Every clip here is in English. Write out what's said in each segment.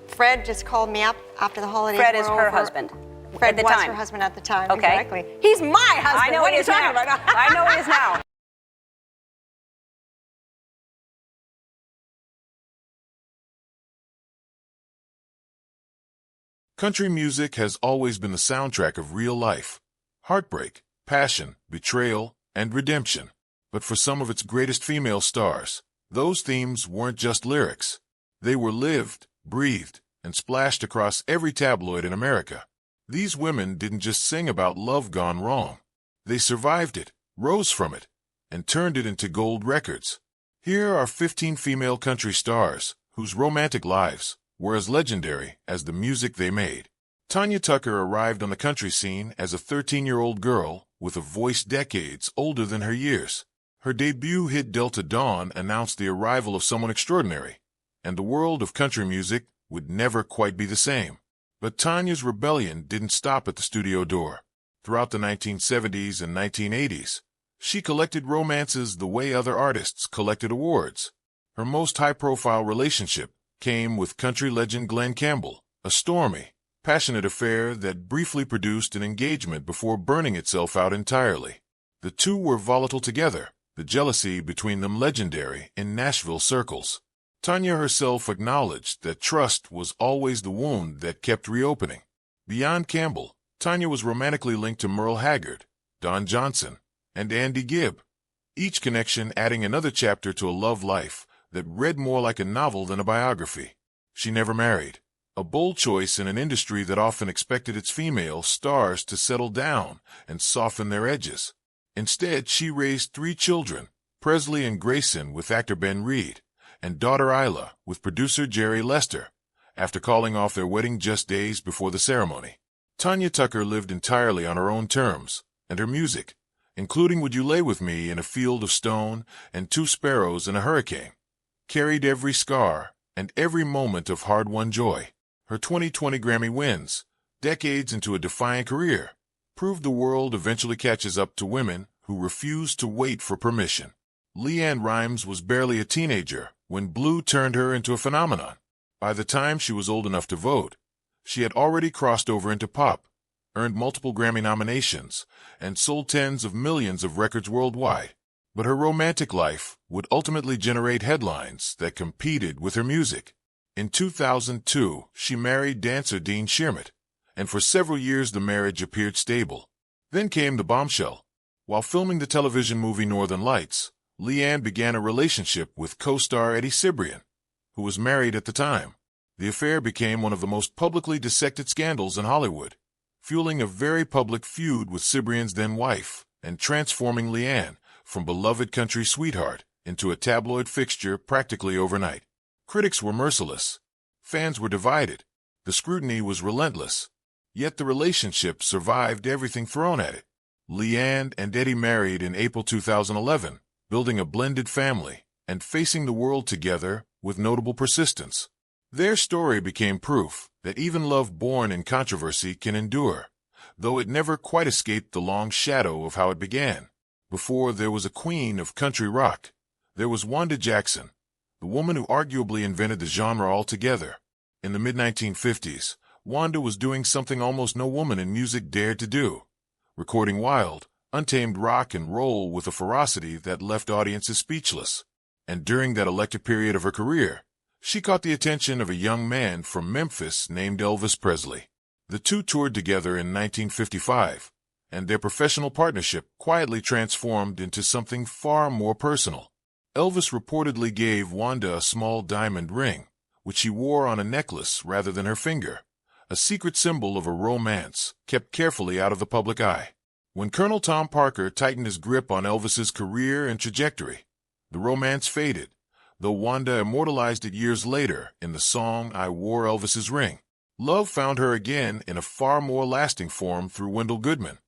Fred just called me up after the holidays Fred were is her over. husband. Fred at the was time. her husband at the time. Okay. Exactly. He's my husband. I know what it are you is talking now. about? I know it is now. Country music has always been the soundtrack of real life. Heartbreak, passion, betrayal, and redemption. But for some of its greatest female stars, those themes weren't just lyrics. They were lived, breathed, and splashed across every tabloid in America. These women didn't just sing about love gone wrong. They survived it, rose from it, and turned it into gold records. Here are 15 female country stars whose romantic lives were as legendary as the music they made. Tanya Tucker arrived on the country scene as a 13-year-old girl with a voice decades older than her years. Her debut hit Delta Dawn announced the arrival of someone extraordinary, and the world of country music would never quite be the same. But Tanya's rebellion didn't stop at the studio door. Throughout the 1970s and 1980s, she collected romances the way other artists collected awards. Her most high-profile relationship came with country legend Glen Campbell, a stormy, passionate affair that briefly produced an engagement before burning itself out entirely. The two were volatile together, the jealousy between them legendary in Nashville circles. Tanya herself acknowledged that trust was always the wound that kept reopening. Beyond Campbell, Tanya was romantically linked to Merle Haggard, Don Johnson, and Andy Gibb, each connection adding another chapter to a love life that read more like a novel than a biography. She never married, a bold choice in an industry that often expected its female stars to settle down and soften their edges. Instead, she raised 3 children, Presley and Grayson with actor Ben Reed, and daughter Isla with producer Jerry Lester, after calling off their wedding just days before the ceremony. Tanya Tucker lived entirely on her own terms, and her music, including Would You Lay With Me in a Field of Stone and Two Sparrows in a Hurricane, carried every scar and every moment of hard-won joy. Her 2020 Grammy wins, decades into a defiant career, proved the world eventually catches up to women who refuse to wait for permission. LeAnn Rimes was barely a teenager when Blue turned her into a phenomenon. By the time she was old enough to vote, she had already crossed over into pop, earned multiple Grammy nominations, and sold tens of millions of records worldwide. But her romantic life would ultimately generate headlines that competed with her music. In 2002, she married dancer Dean Shearmut, and for several years the marriage appeared stable. Then came the bombshell. While filming the television movie Northern Lights, LeAnn began a relationship with co-star Eddie Cibrian, who was married at the time. The affair became one of the most publicly dissected scandals in Hollywood, fueling a very public feud with Cibrian's then-wife and transforming LeAnn from beloved country sweetheart into a tabloid fixture practically overnight. Critics were merciless. Fans were divided. The scrutiny was relentless. Yet the relationship survived everything thrown at it. LeAnn and Eddie married in April 2011, building a blended family and facing the world together with notable persistence. Their story became proof that even love born in controversy can endure, though it never quite escaped the long shadow of how it began. Before there was a queen of country rock, there was Wanda Jackson, the woman who arguably invented the genre altogether. In the mid-1950s, Wanda was doing something almost no woman in music dared to do, recording wild, untamed rock and roll with a ferocity that left audiences speechless. And during that electric period of her career, she caught the attention of a young man from Memphis named Elvis Presley. The two toured together in 1955, and their professional partnership quietly transformed into something far more personal. Elvis reportedly gave Wanda a small diamond ring, which she wore on a necklace rather than her finger, a secret symbol of a romance kept carefully out of the public eye. When Colonel Tom Parker tightened his grip on Elvis's career and trajectory, the romance faded, though Wanda immortalized it years later in the song I Wore Elvis's Ring. Love found her again in a far more lasting form through Wendell Goodman,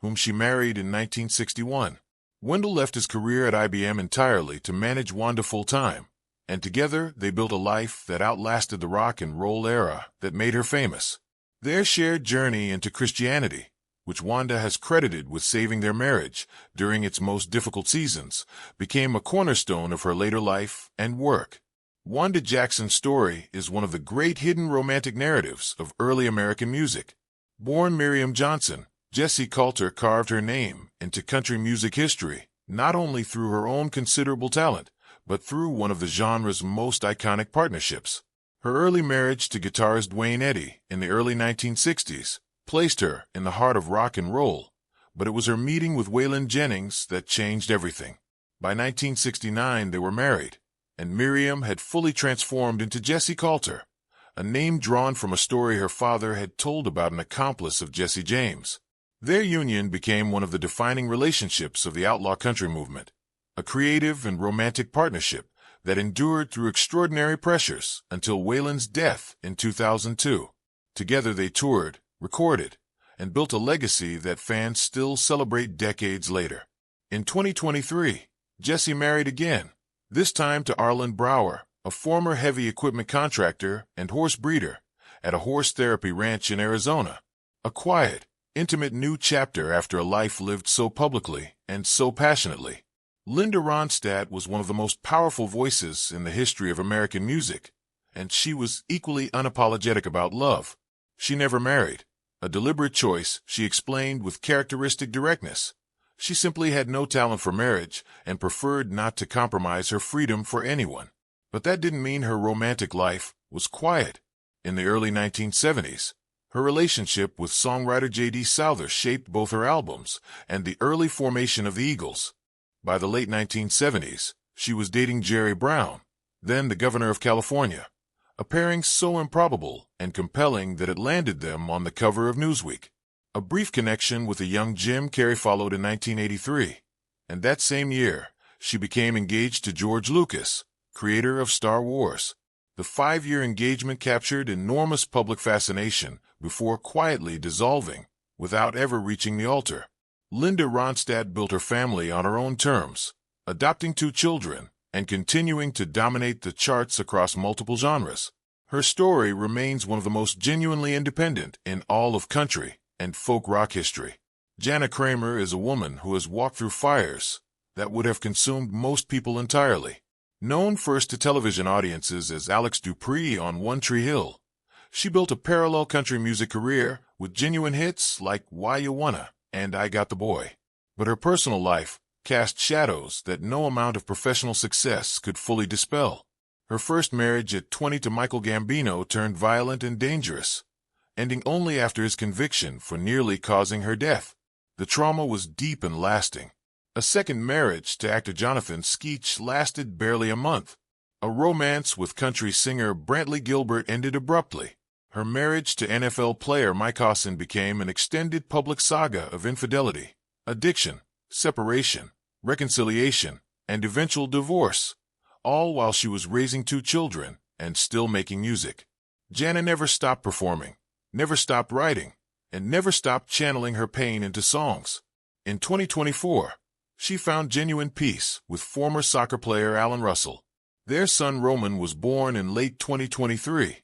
whom she married in 1961. Wendell left his career at IBM entirely to manage Wanda full-time, and together they built a life that outlasted the rock and roll era that made her famous. Their shared journey into Christianity, which Wanda has credited with saving their marriage during its most difficult seasons, became a cornerstone of her later life and work. Wanda Jackson's story is one of the great hidden romantic narratives of early American music. Born Miriam Johnson, Jessie Coulter carved her name into country music history, not only through her own considerable talent, but through one of the genre's most iconic partnerships. Her early marriage to guitarist Wayne Eddy in the early 1960s placed her in the heart of rock and roll, but it was her meeting with Waylon Jennings that changed everything. By 1969, they were married, and Miriam had fully transformed into Jessie Coulter, a name drawn from a story her father had told about an accomplice of Jesse James. Their union became one of the defining relationships of the outlaw country movement, a creative and romantic partnership that endured through extraordinary pressures until Waylon's death in 2002. Together they toured, recorded, and built a legacy that fans still celebrate decades later. In 2023, Jessie married again, this time to Arlen Brower, a former heavy equipment contractor and horse breeder at a horse therapy ranch in Arizona. A quiet, intimate new chapter after a life lived so publicly and so passionately. Linda Ronstadt was one of the most powerful voices in the history of American music, and she was equally unapologetic about love. She never married, a deliberate choice she explained with characteristic directness. She simply had no talent for marriage and preferred not to compromise her freedom for anyone. But that didn't mean her romantic life was quiet. In the early 1970s, her relationship with songwriter J.D. Souther shaped both her albums and the early formation of the Eagles. By the late 1970s, she was dating Jerry Brown, then the governor of California, a pairing so improbable and compelling that it landed them on the cover of Newsweek. A brief connection with a young Jim Carrey followed in 1983, and that same year, she became engaged to George Lucas, creator of Star Wars. The 5-year engagement captured enormous public fascination before quietly dissolving without ever reaching the altar. Linda Ronstadt built her family on her own terms, adopting 2 children and continuing to dominate the charts across multiple genres. Her story remains one of the most genuinely independent in all of country and folk rock history. Jana Kramer is a woman who has walked through fires that would have consumed most people entirely. Known first to television audiences as Alex Dupree on One Tree Hill, she built a parallel country music career with genuine hits like Why You Wanna and I Got the Boy. But her personal life cast shadows that no amount of professional success could fully dispel. Her first marriage at 20 to Michael Gambino turned violent and dangerous, ending only after his conviction for nearly causing her death. The trauma was deep and lasting. A second marriage to actor Jonathan Skeech lasted barely a month. A romance with country singer Brantley Gilbert ended abruptly. Her marriage to NFL player Mike Hosson became an extended public saga of infidelity, addiction, separation, reconciliation, and eventual divorce, all while she was raising 2 children and still making music. Jana never stopped performing, never stopped writing, and never stopped channeling her pain into songs. In 2024, she found genuine peace with former soccer player Alan Russell. Their son Roman was born in late 2023,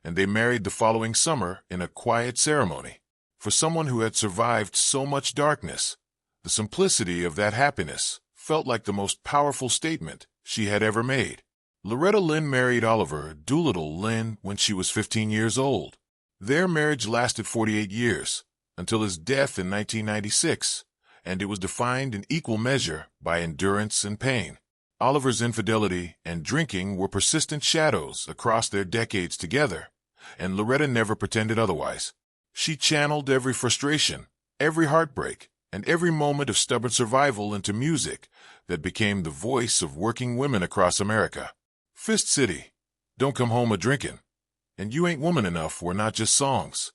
and they married the following summer in a quiet ceremony. For someone who had survived so much darkness, the simplicity of that happiness felt like the most powerful statement she had ever made. Loretta Lynn married Oliver Doolittle Lynn when she was 15 years old. Their marriage lasted 48 years, until his death in 1996, and it was defined in equal measure by endurance and pain. Oliver's infidelity and drinking were persistent shadows across their decades together, and Loretta never pretended otherwise. She channeled every frustration, every heartbreak, and every moment of stubborn survival into music that became the voice of working women across America. Fist City, Don't Come Home A-Drinkin', and You Ain't Woman Enough were not just songs.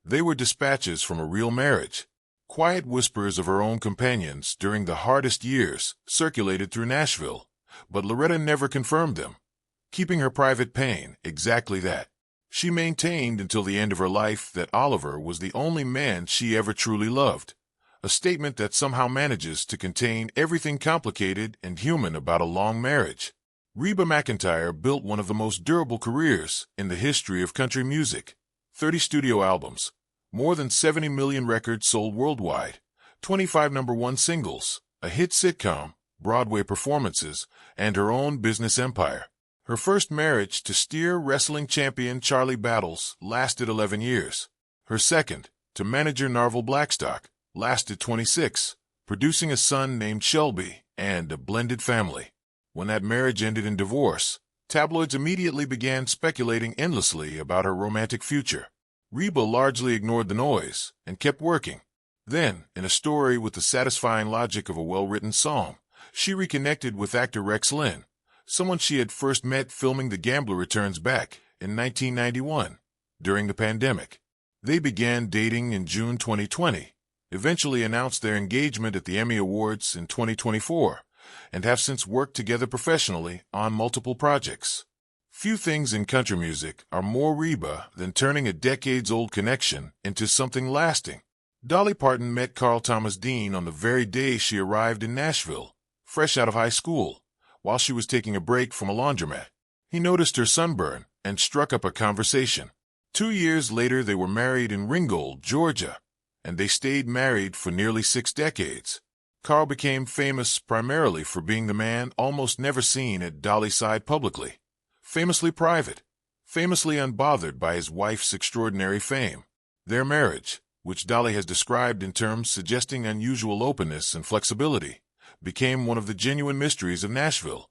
They were dispatches from a real marriage. Quiet whispers of her own companions during the hardest years circulated through Nashville, but Loretta never confirmed them, keeping her private pain exactly that. She maintained until the end of her life that Oliver was the only man she ever truly loved, a statement that somehow manages to contain everything complicated and human about a long marriage. Reba McEntire built one of the most durable careers in the history of country music. 30 studio albums, more than 70 million records sold worldwide, 25 #1 singles, a hit sitcom, Broadway performances, and her own business empire. Her first marriage to steer wrestling champion Charlie Battles lasted 11 years. Her second, to manager Narvel Blackstock, lasted 26, producing a son named Shelby and a blended family. When that marriage ended in divorce, tabloids immediately began speculating endlessly about her romantic future. Reba largely ignored the noise and kept working. Then, in a story with the satisfying logic of a well-written song, she reconnected with actor Rex Linn, someone she had first met filming The Gambler Returns back in 1991, during the pandemic. They began dating in June 2020, eventually announced their engagement at the Emmy Awards in 2024, and have since worked together professionally on multiple projects. Few things in country music are more Reba than turning a decades-old connection into something lasting. Dolly Parton met Carl Thomas Dean on the very day she arrived in Nashville, fresh out of high school, while she was taking a break from a laundromat. He noticed her sunburn and struck up a conversation. 2 years later, they were married in Ringgold, Georgia, and they stayed married for nearly 6 decades. Carl became famous primarily for being the man almost never seen at Dolly's side publicly. Famously private, famously unbothered by his wife's extraordinary fame. Their marriage, which Dolly has described in terms suggesting unusual openness and flexibility, became one of the genuine mysteries of Nashville.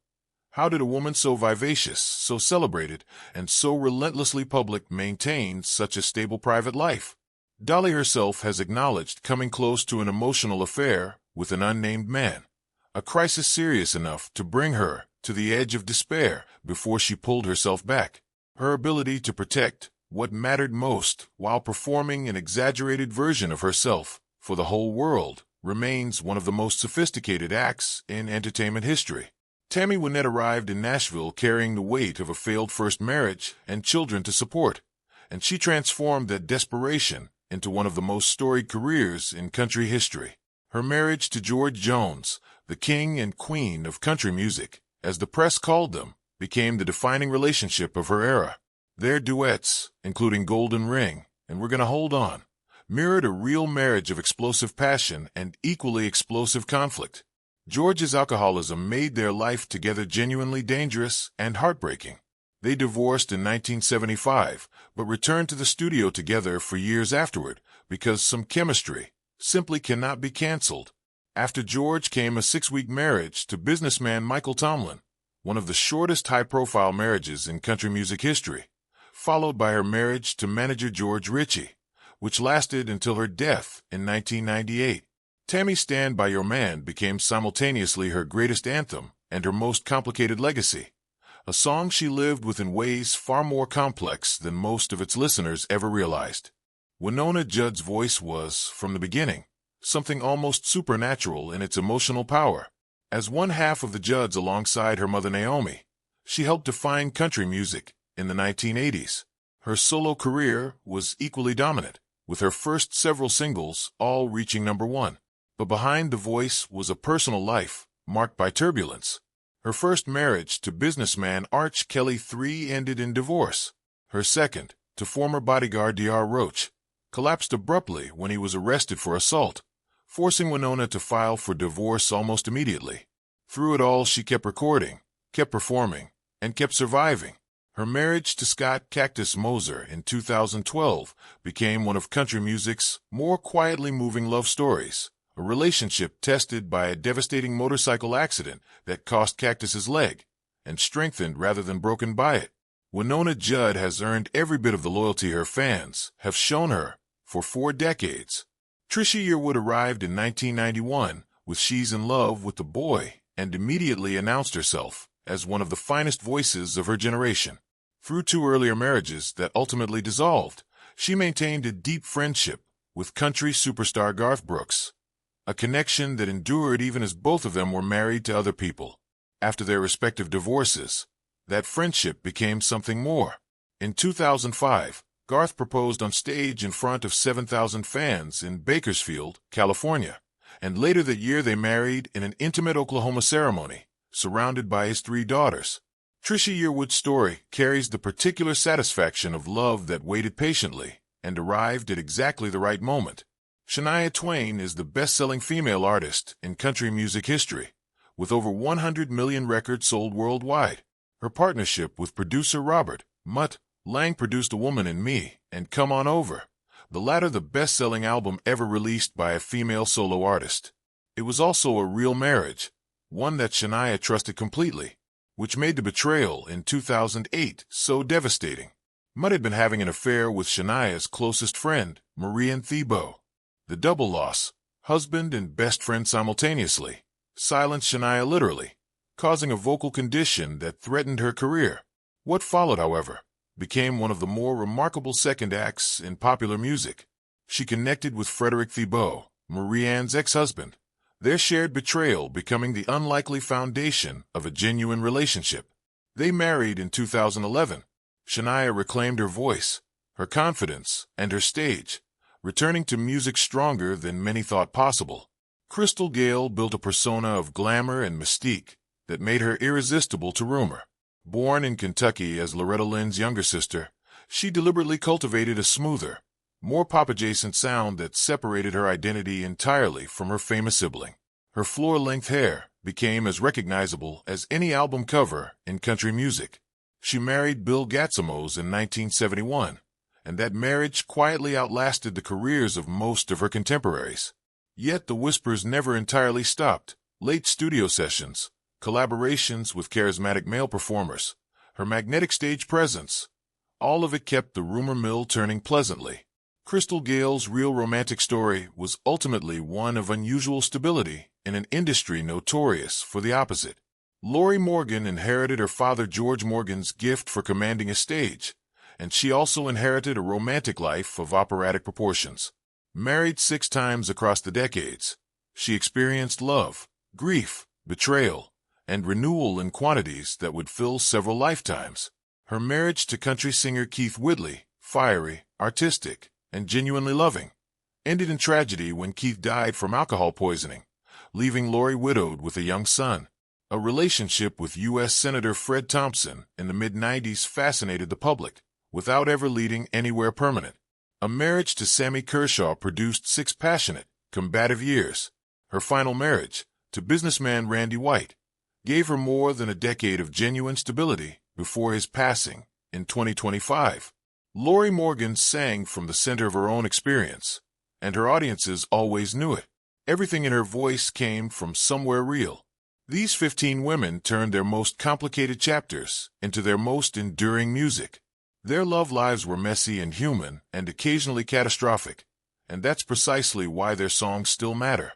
How did a woman so vivacious, so celebrated, and so relentlessly public maintain such a stable private life? Dolly herself has acknowledged coming close to an emotional affair with an unnamed man, a crisis serious enough to bring her to the edge of despair before she pulled herself back. Her ability to protect what mattered most while performing an exaggerated version of herself for the whole world remains one of the most sophisticated acts in entertainment history. Tammy Wynette arrived in Nashville carrying the weight of a failed first marriage and children to support, and she transformed that desperation into one of the most storied careers in country history. Her marriage to George Jones, the king and queen of country music, as the press called them, became the defining relationship of her era. Their duets, including Golden Ring and We're Gonna Hold On, mirrored a real marriage of explosive passion and equally explosive conflict. George's alcoholism made their life together genuinely dangerous and heartbreaking. They divorced in 1975, but returned to the studio together for years afterward because some chemistry simply cannot be canceled. After George came a 6-week marriage to businessman Michael Tomlin, one of the shortest high-profile marriages in country music history, followed by her marriage to manager George Ritchie, which lasted until her death in 1998. Tammy's Stand By Your Man became simultaneously her greatest anthem and her most complicated legacy, a song she lived with in ways far more complex than most of its listeners ever realized. Winona Judd's voice was, from the beginning, something almost supernatural in its emotional power. As one half of the Judds alongside her mother Naomi, she helped define country music in the 1980s. Her solo career was equally dominant, with her first several singles all reaching #1. But behind the voice was a personal life marked by turbulence. Her first marriage to businessman Arch Kelly III ended in divorce. Her second, to former bodyguard D.R. Roach, collapsed abruptly when he was arrested for assault, forcing Winona to file for divorce almost immediately. Through it all, she kept recording, kept performing, and kept surviving. Her marriage to Scott "Cactus" Moser in 2012 became one of country music's more quietly moving love stories, a relationship tested by a devastating motorcycle accident that cost Cactus his leg, and strengthened rather than broken by it. Winona Judd has earned every bit of the loyalty her fans have shown her for 4 decades. Trisha Yearwood arrived in 1991 with She's in Love with the Boy and immediately announced herself as one of the finest voices of her generation. Through 2 earlier marriages that ultimately dissolved, she maintained a deep friendship with country superstar Garth Brooks, a connection that endured even as both of them were married to other people. After their respective divorces, that friendship became something more. In 2005, Garth proposed on stage in front of 7,000 fans in Bakersfield, California, and later that year they married in an intimate Oklahoma ceremony, surrounded by his 3 daughters. Trisha Yearwood's story carries the particular satisfaction of love that waited patiently and arrived at exactly the right moment. Shania Twain is the best-selling female artist in country music history, with over 100 million records sold worldwide. Her partnership with producer Robert Mutt Lang produced A Woman in Me and Come On Over, the latter the best-selling album ever released by a female solo artist. It was also a real marriage, one that Shania trusted completely, which made the betrayal in 2008 so devastating. Mutt had been having an affair with Shania's closest friend, Marianne Thibault. The double loss, husband and best friend simultaneously, silenced Shania literally, causing a vocal condition that threatened her career. What followed, however, became one of the more remarkable second acts in popular music. She connected with Frederick Thibault, Marianne's ex-husband, their shared betrayal becoming the unlikely foundation of a genuine relationship. They married in 2011. Shania reclaimed her voice, her confidence, and her stage, returning to music stronger than many thought possible. Crystal Gayle built a persona of glamour and mystique that made her irresistible to rumor. Born in Kentucky as Loretta Lynn's younger sister, she deliberately cultivated a smoother, more pop-adjacent sound that separated her identity entirely from her famous sibling. Her floor-length hair became as recognizable as any album cover in country music. She married Bill Gatzamos in 1971, and that marriage quietly outlasted the careers of most of her contemporaries. Yet the whispers never entirely stopped. Late studio sessions, collaborations with charismatic male performers, her magnetic stage presence, all of it kept the rumor mill turning pleasantly. Crystal Gayle's real romantic story was ultimately one of unusual stability in an industry notorious for the opposite. Lorrie Morgan inherited her father George Morgan's gift for commanding a stage, and she also inherited a romantic life of operatic proportions. Married 6 times across the decades, she experienced love, grief, betrayal, and renewal in quantities that would fill several lifetimes. Her marriage to country singer Keith Whitley, fiery, artistic, and genuinely loving, ended in tragedy when Keith died from alcohol poisoning, leaving Lorrie widowed with a young son. A relationship with U.S. Senator Fred Thompson in the mid-90s fascinated the public, without ever leading anywhere permanent. A marriage to Sammy Kershaw produced 6 passionate, combative years. Her final marriage, to businessman Randy White, gave her more than a decade of genuine stability before his passing in 2025. Lorrie Morgan sang from the center of her own experience, and her audiences always knew it. Everything in her voice came from somewhere real. These 15 women turned their most complicated chapters into their most enduring music. Their love lives were messy and human and occasionally catastrophic, and that's precisely why their songs still matter.